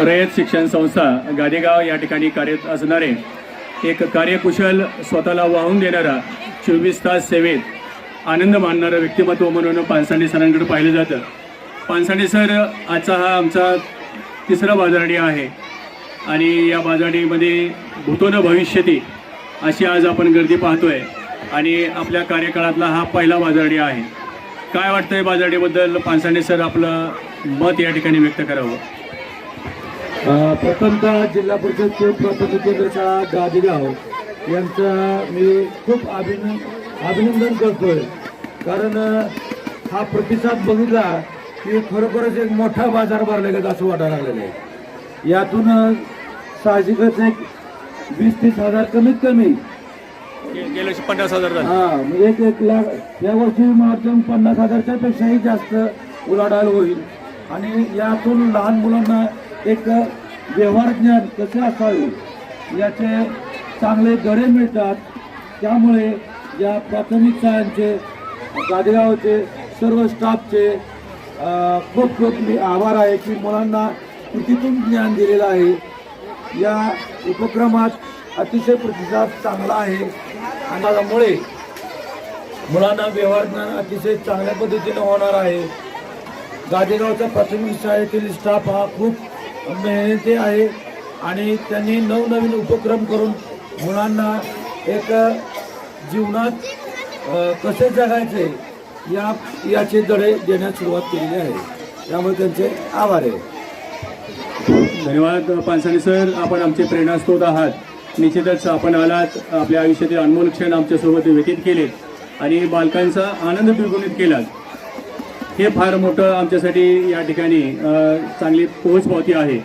रयत शिक्षण संस्था गादेगाव या ठिकाणी कार्यरत असणारे एक कार्यकुशल, स्वतःला वाहून देणारा, 24 तास सेवेत आनंद मानणारं व्यक्तिमत्व म्हणून पानसांडे सरांकडे पाहिलं जातं. पानसांडे सर आजचा हा आमचा तिसरा बाजारडी आहे आणि या बाजारडीमध्ये भूतो न भविष्यती अशी आज आपण गर्दी पाहतोय आणि आपल्या कार्यकाळातला हा पहिला बाजारडी आहे. काय वाटतंय बाजारडीबद्दल? पानसांडे सर आपलं मत या ठिकाणी व्यक्त करावं. प्रथमतः जिल्हा परिषद प्राथमिक केंद्र शाळा गादेगाव यांचं मी खूप अभिनंदन करतोय, कारण हा प्रतिसाद बघितला की खरोखरच एक मोठा बाजार भरलेला असं वाटायला लागलेलं आहे. यातून साहजिकच एक 20-30 हजार कमीत कमी गेल्या वर्षी 50,000 झाले. म्हणजे 1 लाख या वर्षी माध्यम 50,000च्या पेक्षाही जास्त उलाढाल होईल आणि यातून लहान मुलांना एक व्यवहार ज्ञान कसे असावे याचे चांगले धडे मिळतात. त्यामुळे या प्राथमिक शाळांचे, गादेगावचे सर्व स्टाफचे खूप खूप मी आभार आहे की मुलांना कृतीतून ज्ञान दिलेलं आहे. या उपक्रमात अतिशय प्रतिसाद चांगला आहे आणि त्यामुळे मुलांना व्यवहार ज्ञान अतिशय चांगल्या पद्धतीने होणार आहे. गादेगावच्या प्राथमिक शाळेतील स्टाफ हा खूप मेहनती आहे आणि त्यांनी नवनवीन उपक्रम करून मुलांना एक जीवनात कसे जगायचे याचे धडे देण्यास सुरुवात केलेली आहे. त्यामुळे त्यांचे आभार आहे. धन्यवाद पानसांडे सर, आपण आमचे प्रेरणास्रोत आहात. निश्चितच आपण आलात, आपल्या आयुष्यातील अनमोल क्षण आमच्यासोबत व्यतीत केलेत आणि बालकांचा आनंद द्विगुणित केलात. हे फार मोठं आमच्यासाठी या ठिकाणी चांगली पोहोचपावती आहे.